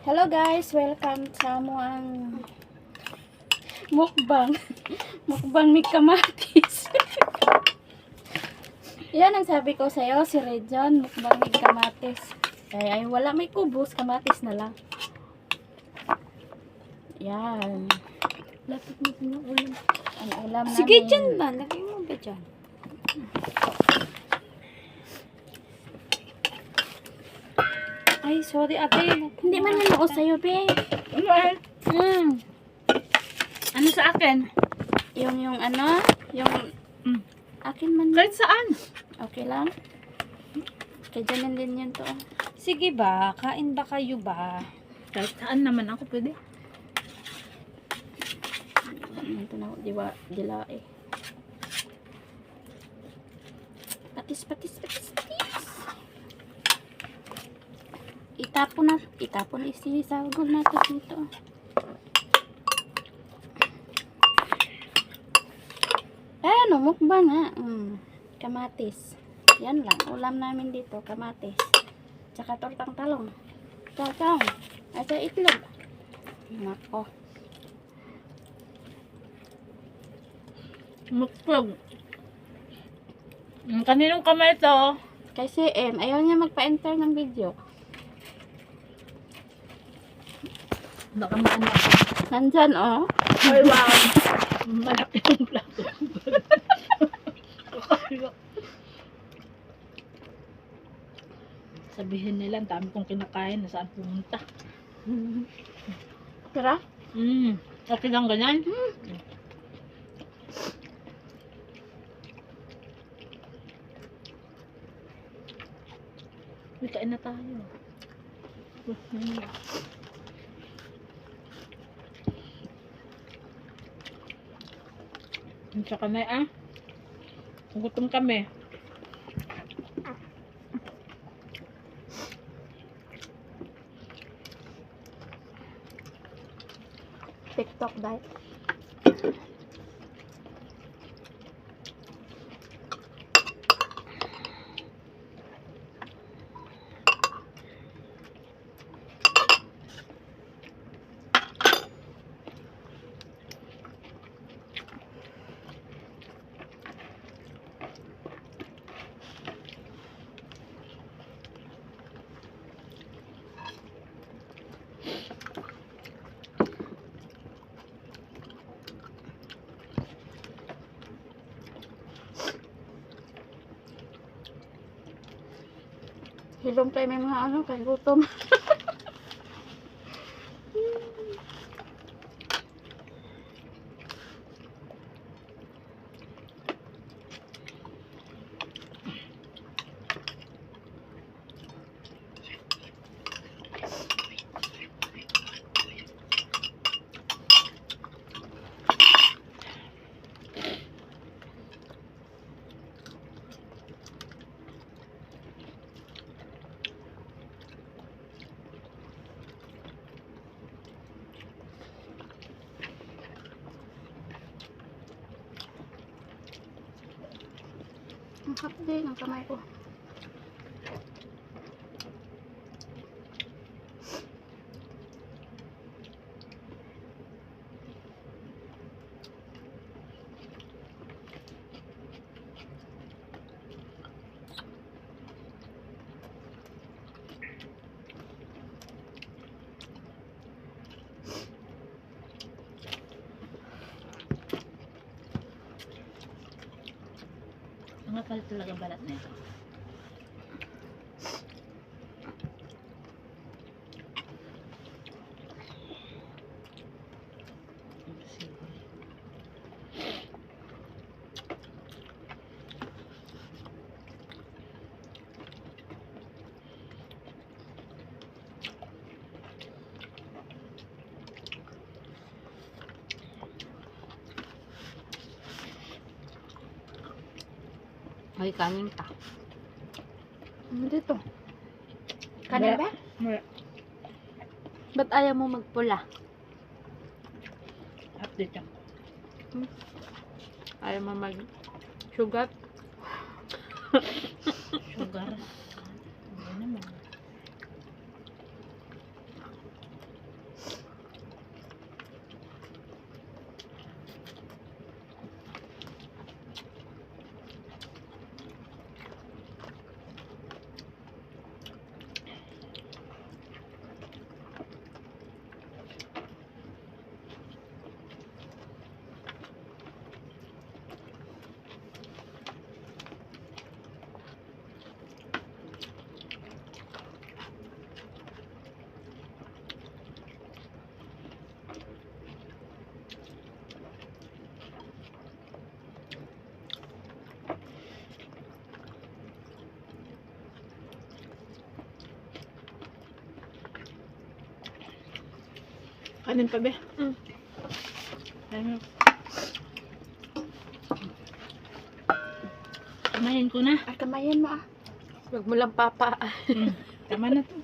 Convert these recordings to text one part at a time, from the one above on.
Hello guys, welcome sa amuang mukbang. Mukbang ni kamatis. Yan ang sabi ko sa'yo, si Rejon, mukbang ni kamatis. Kaya ay wala may kubos, kamatis na lang. Yan. Lapit mo ng ulam. Ang ulam namin. Sige dyan ba? Lagay mo ba dyan? Ay, sorry ate. Hindi man yan ako sa'yo, be. Ano sa akin? Yung ano, yung akin man. Kahit saan. Okay lang? Kaya dyan din yun to. Sige ba? Kain ba kayo ba? Kahit saan naman ako pwede. Ito na, dila eh. Patis. Itapon isinisagol natin dito. Ano, mukbang ha. Kamatis. Yan lang, ulam namin dito, kamatis. Tsaka tortang talong. Tatang. At sa itlog. Nako. Mukbang. Kaninong kamay to? Kasi ayaw niya magpa-enter ng video. Baka maano ako. Nandyan, oh. Ay, wow. Malaki yung plato. Sabihin nila, ang dami kong kinakain, nasaan pumunta. Tara. Okay lang ganyan? Uy, kain na tayo. Sa kamay gutom kami. TikTok diet. Hilong tayo may mga ano, kay gutom. Ang hapde ng kamay ko. Ang kapal talaga balat na ito. May kanin pa. Dito. Kanin ba? Wala. Ba't ayaw mo magpula? Update ako. Ayaw mo mag-sugar? Sugar. Ano naman. Kanin pa, be. Mm. Ayun. Kamayin ko na. Ay, kamayan mo ah. Huwag mo lang papa. Tama na to.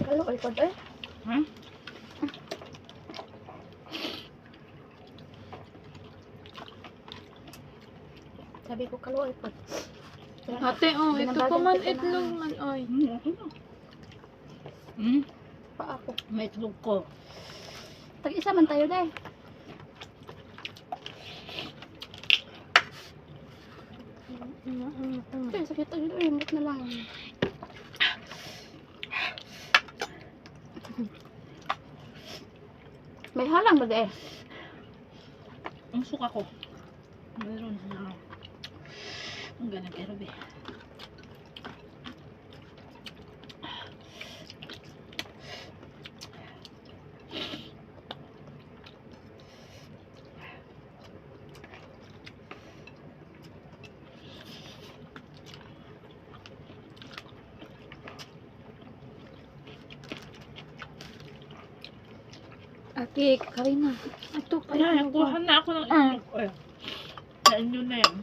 Kalo, ay pod eh. Ha? Sabi ko kalo, ay pod. Ate, oh, ito pa man Binabagan kita na. itlog man, oy. Okay na. Hmm? Pa ako. May itlog ko. Tag-isa man tayo dahil. Ay, sakit ang ito. Imot na lang. May halang ba eh? Ang suka ko. Meron. Ang ganang kero, be. Ate, kain na. Ito, Ay, kain kuha na ako ng itlog ko. Kain nyo na yan.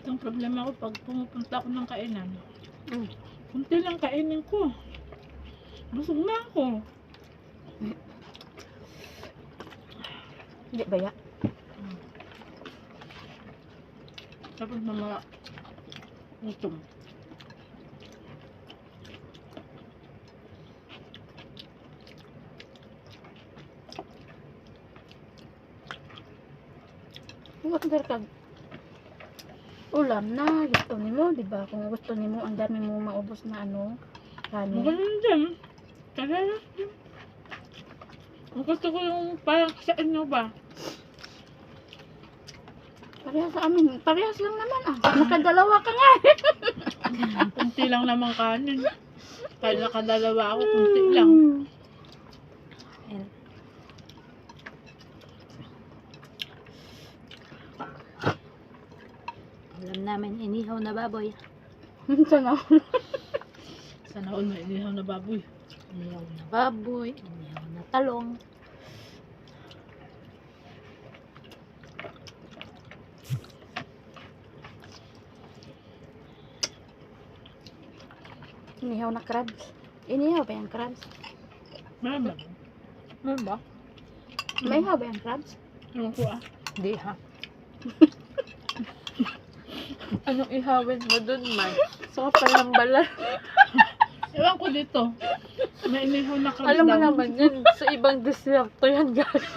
Ang problema ko pag pumupunta ako ng kainan, kunti lang kainin ko. Busog na ako. Hindi ba ya? Tapos mamaya, gutom. Huwag ka ulam na gusto nimo, di ba? Kung gusto nimo, ang dami mo maubos na ano, kanin. Magaling din. Kaya ang gusto ko yung parang sa inyo ba? Parehas sa amin, parehas lang naman ah. Nakadalawa ka nga. Kunti lang naman kanin. Kaya nakadalawa ako, kunti lang. And, alam namin, inihaw na baboy. Sana. Sana all may inihaw na baboy. Inihaw na baboy, inihaw na talong. Inihaw na crabs. Inihaw ba yung crabs? Meron ba? Ano ba? May ihaw ba yung crabs? Ewan ko ah. Di ha. Anong ihawin mo dun, man? Sa palambalan. Ewan ko dito. May inihaw na crabs Alam mo daw. naman yan, sa ibang disyerto yan, guys.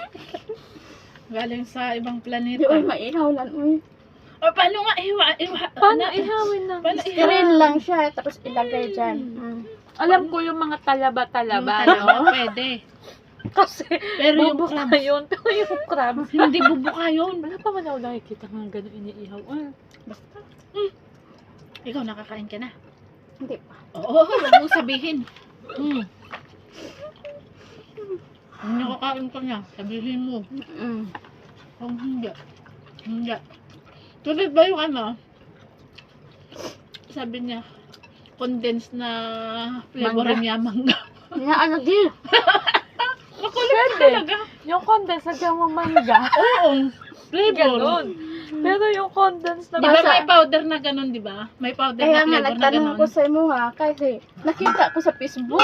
Galing sa ibang Di planeta. ay maihaw lang. Uy. O paano nga Paano ihawin na? Paano Screen lang siya, tapos ilagay dyan. Alam ko yung mga talaba-talaba, Yung no? pwede. Kasi, Pero yung bubuka crabs, yun. Pero yung crabs, hindi bubuka yun. wala pa man ako nakikita nga gano'n iniihaw. Basta. Ikaw nakakain ka na. Hindi pa. Oo, huwag mong sabihin. Kung nakakain ka na, sabihin mo. Kung hindi. Hindi. Tulad ba yung ano? Sabi niya, condensed na flavor Mangga. niya mangga. Nga ano di? Makulit Pwede. talaga. Yung condensed, lagyan mo mangga. Oo. Flavor. Ganon. Pero yung condensed na Di ba Basa. may powder na ganun, di ba? May powder Kaya na nga, flavor na nagtanong ganun. ko sa imo ha, kasi nakita ko sa Facebook.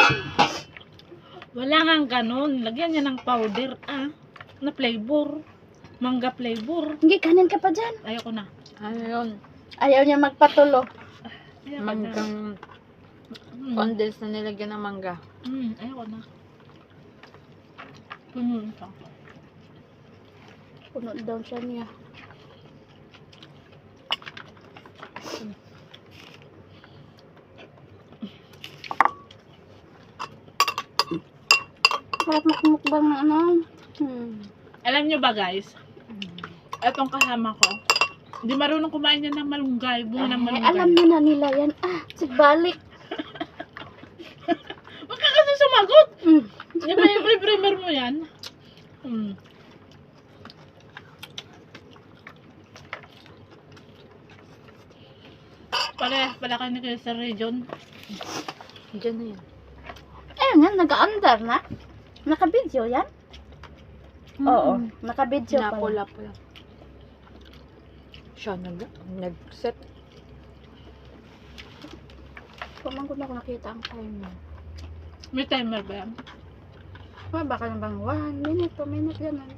Wala nga ganun. Lagyan niya ng powder, na flavor. Mangga flavor. Hindi, kanin ka pa dyan. Ayoko na. Ano yun? Ayaw niya magpatulo. Ayoko na. Manggang condensed na nilagyan ng mangga. Ayoko na. Puno pa. Puno daw siya niya. Sarap mukbang na ano. Alam nyo ba guys, etong kasama ko, hindi marunong kumain yan ng malunggay, bunga ng malunggay. Alam na nila yan. Sigbalik. Huwag ka kasi sumagot! Mm. Di ba yung primer mo yan? Pala kayo na kayo sa region. Diyan na yan. Yan, nag-under na. Naka-video yan? Oo, naka-video pa. Napula-pula. Siya nag-set. Pamangkot na ako nakita ang timer. May timer ba yan? Baka na bang 1 minute, 2 minute, gano'n.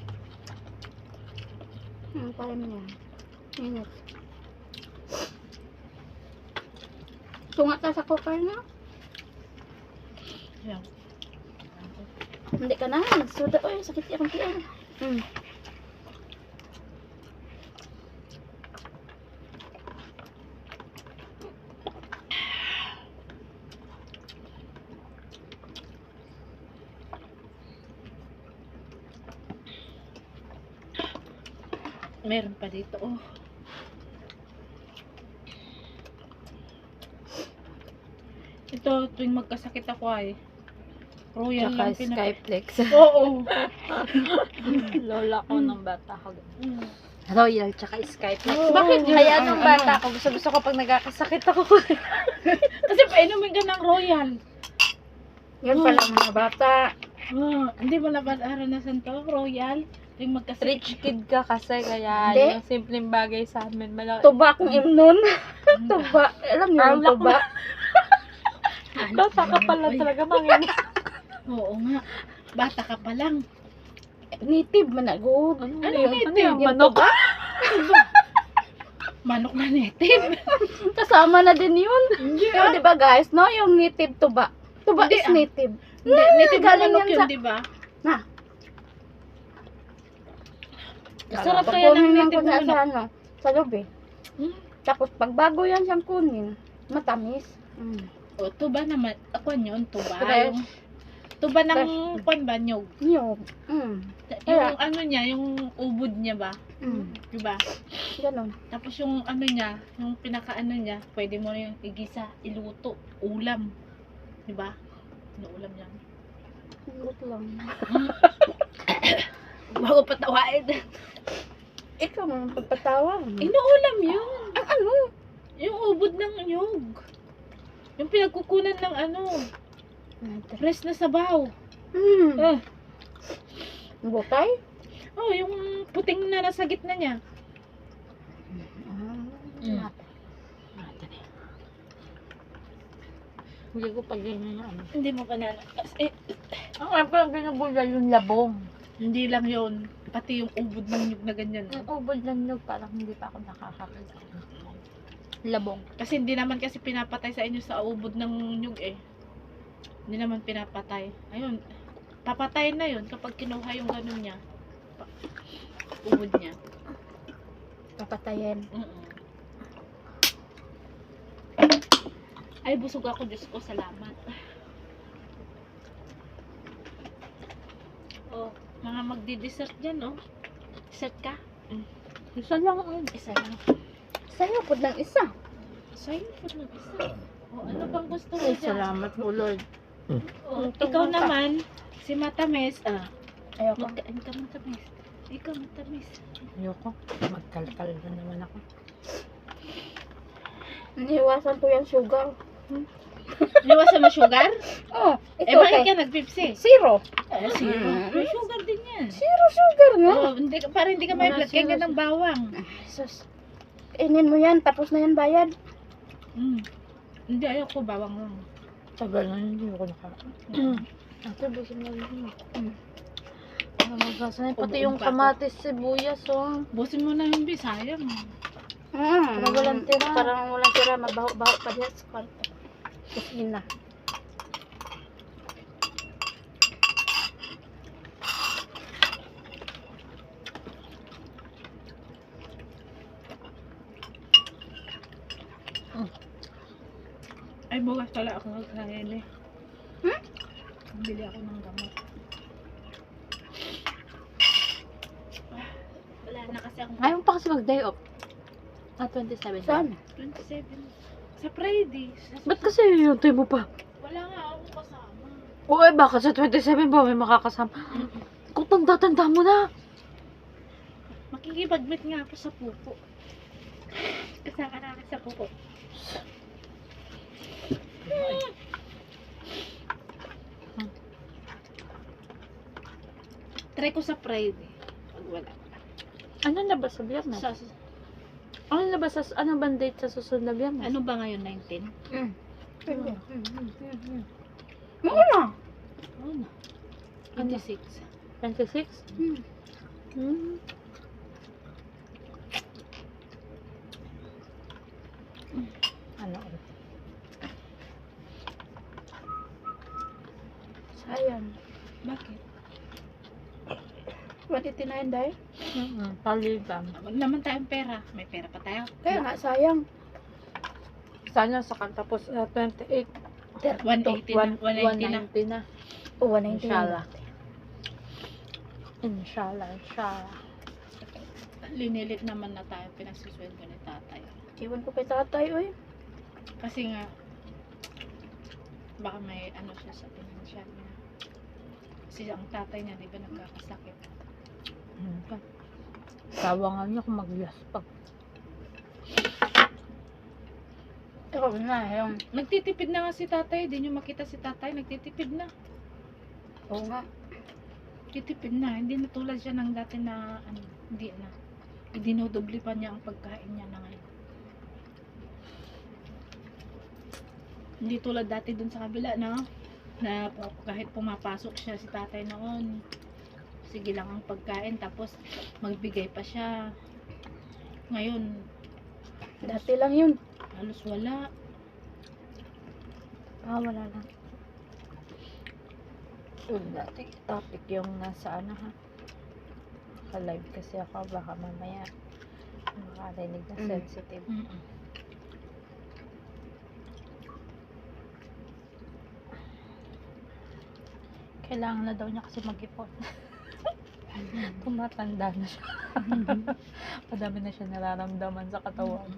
Time niya. Minutes. Tunga ka sa cooker na? Yan. Hindi ka na. Nagsuda. Uy, sakit yung tiyan. Meron pa dito. Oh. Ito, tuwing magkasakit ako ay Royal Tsaka lang Skyflex. Oo. Lola ko nung bata ko. Mm. Royal tsaka Skyflex. Oo. Bakit Oo. kaya Ano? nung bata ko, gusto ko pag nagkakasakit ako. Kasi painumin ka ng Royal. Yan pala mga bata. Oh, hindi mo na ba naranasan to? Royal? Tuwing magkasakit. Rich kid ka kasi, kaya Hindi. yung simpleng bagay sa amin. Malaki. Tuba kong imnon. Tuba. Alam niyo yung Arlak tuba? Bata ka pala talaga mangin. Oo nga. Bata ka pa lang. Native man na good. Ano Ano yun? yun? Ano yung Yung manok? Manok na native. Kasama na din yun. Pero di ba guys, no? Yung native tuba. Tuba Hindi, is native. Hindi, native na galing manok yan yun, sa- di ba? Na. Sarap kaya ng Kukunin lang native ko na na manok. sa ano, sa lubi. Hmm? Tapos pag bago yan siyang kunin, matamis. O, tuba naman. Ako yun, tuba. Fresh. Yung, tuba ng kwan ba, nyog. Niyog. Yung Kaya- ano niya, yung ubod niya ba? Di ba? Ganon. Tapos yung ano niya, yung pinaka-ano niya, pwede mo na yung igisa, iluto, ulam. Di ba? Ano ulam yan? Gut lang. Bago patawain. Ikaw mo pagpatawa. Inuulam yun. Ano? Yung ubod ng nyog. Yung pinagkukunan ng ano, fresh na sabaw. Eh, Bukay? oh, yung puting na nasa gitna niya. Hindi ko pa ganyan yan. Hindi mo pa na. Ang parang binubulay yung labong. Hindi lang yun. Pati yung ubod ng nyug na ganyan. Ang ubod ng nyug, parang hindi pa ako nakakakita. Labong. Kasi hindi naman kasi pinapatay sa inyo sa ubod ng nyug eh. Hindi naman pinapatay. Ayun. Papatay na yun kapag kinuha yung ganun niya. Ubod niya. Papatayin. Ay, busog ako. Diyos ko, salamat. Oh, mga magdi-dessert dyan, oh. Dessert ka? Isa lang ang Isa lang. Sa'yo po ng isa. Sa'yo po ng isa. Oh, ano bang gusto mo Ay, dyan? salamat po, Lord. Oh, ikaw naman, si Matamis. Ayoko. Magkain ka Matamis. Ikaw Matamis. Ayoko. Magkalkal na naman ako. Iniiwasan ko yung sugar. Liwasan mo sugar? Oh, Eh, ito bakit kay ka nag-Pepsi? zero. Zero. Mm. May sugar din yan. Zero sugar nga. Oh, hindi ka, para hindi ka may Wala blood. Kaya zero. ka ng bawang. Sus. Kainin mo yan, tapos na yan bayad. Hindi, ayoko bawang lang. Tagal na hindi ako nakakain. Ate, busin mo yun. Magasanay. Pati yung Ubo-ubo pa ako. kamatis, sibuyas, oh. Busin mo na yung bisayang. Para walang tira. Parang walang tira, mabaho-baho pa diyan sa kwarto. Kusina. Ay, bukas pala ako nagkain eh. Bili ako ng gamot. na kasi akong Ngayon pa kasi mag-day off. 27 na. Saan? 27. Sa Friday. Ba't kasi yung tayo mo pa? Wala nga akong kasama. Oo, baka sa 27 ba may makakasama? Kung tanda-tanda mo na. Makikipag-meet nga ako sa pupo. Kasama namin sa pupo. Try ko sa Friday. Pag wala. Ano na ba sa biyernes? Ano na ba sa, ano bang date sa susunod na biyernes? Ano ba ngayon? 19? Muna. Oo na. 26. 26? Hmm. Hmm. Ano? Sayang. Bakit? 29 dahil. Palitan. Wala naman tayong pera. May pera pa tayo. Kaya nga, sayang. Sana sa tapos 28. 180 na. 190 na. 190 na. O, 190 Inshallah. Inshallah, inshallah. Linilit naman na tayo. Pinagsusweldo ni tatay. Iwan ko kay tatay, oy. Kasi nga, baka may ano siya sa financial niya. Kasi ang tatay niya, di ba nagkakasakit? Sawa nga niya kung maglaspag. Ikaw na, yung... Nagtitipid na nga si tatay. Di nyo makita si tatay. Nagtitipid na. Oo nga. Titipid na. Hindi na tulad siya ng dati na, ano, hindi na. Dinodobli pa niya ang pagkain niya na ngayon. Hindi tulad dati dun sa kabila, no? Na kahit pumapasok siya si tatay noon, sige lang ang pagkain, tapos magbigay pa siya. Ngayon, Dati lang yun. halos wala. Wala lang. Dati topic yung nasa ano ha. Ka-live kasi ako, baka mamaya makarinig na sensitive. Mm-mm. Kailangan na daw niya kasi mag-ipon. Tumatanda na siya. Madami na siya nararamdaman sa katawan.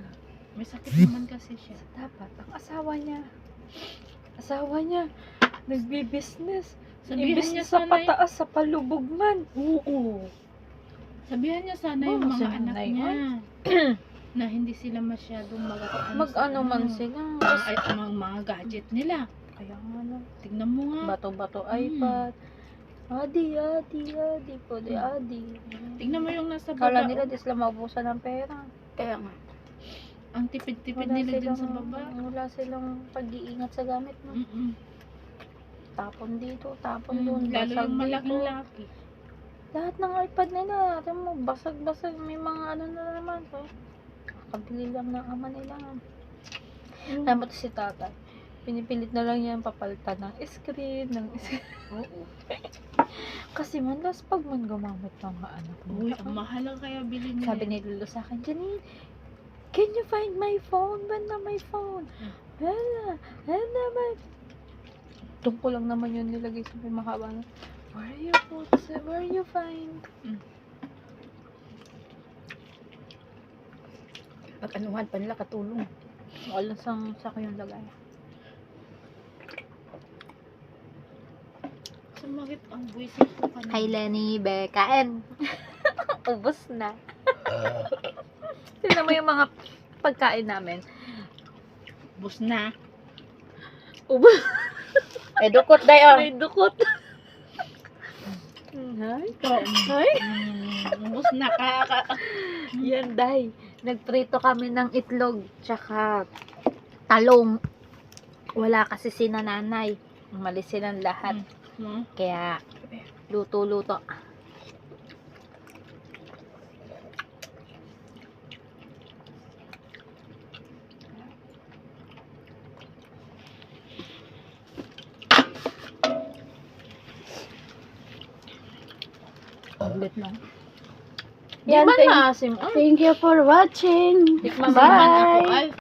May sakit naman kasi siya. Dapat, ang asawa niya, nagbi-business. Sabihan Imbis niya na sa sana pataas, sa palubog man. Oo. Sabihan niya sana yung Oo, mga si anak nanay niya na hindi sila masyadong Mag-ano man sila. ay mga gadget nila. Kaya nga no. Tignan mo nga. Bato-bato iPad. Adi po, adi. Tignan mo yung nasa Kala baba. nila di sila maubusan ng pera. Kaya nga. Ang tipid-tipid nila dun sa baba. Wala silang pag-iingat sa gamit mo. Tapon dito, tapon doon, Lalo basag yung malaking dito. laki. Lahat ng iPad nila, alam mo, basag-basag. May mga ano na naman. So, kakabili lang ng ama nila. Alam mo si tata, pinipilit na lang yan papalitan ng screen, Oo. Kasi man, last pag man gumamit ng anak mo. Uy, ang mahal lang kaya bilhin niya. Sabi ni Lolo sa akin, Janine, can you find my phone? Ban na my phone? Hala my... Doon ko lang naman yun nilagay sa may mahaba na, where you find? Pag anuhan pa nila katulong. Wala sa ko yung lagay. Sumakit ang buwisit ko kanina. Hi Lenny, kain. Ubus na. Tingnan mo yung mga pagkain namin. Bus na. Ubus. Eh, dukot dayo. May dukot. Hi. Hi. Bus na Yan, day. Nagprito kami ng itlog, tsaka talong. Wala kasi si nanay. Umalis silang lahat. Kaya, luto-luto. Ulit lang. Yan, Di ba thank- maasim? Thank you for watching. Tikman mo Bye. naman ako. Ay,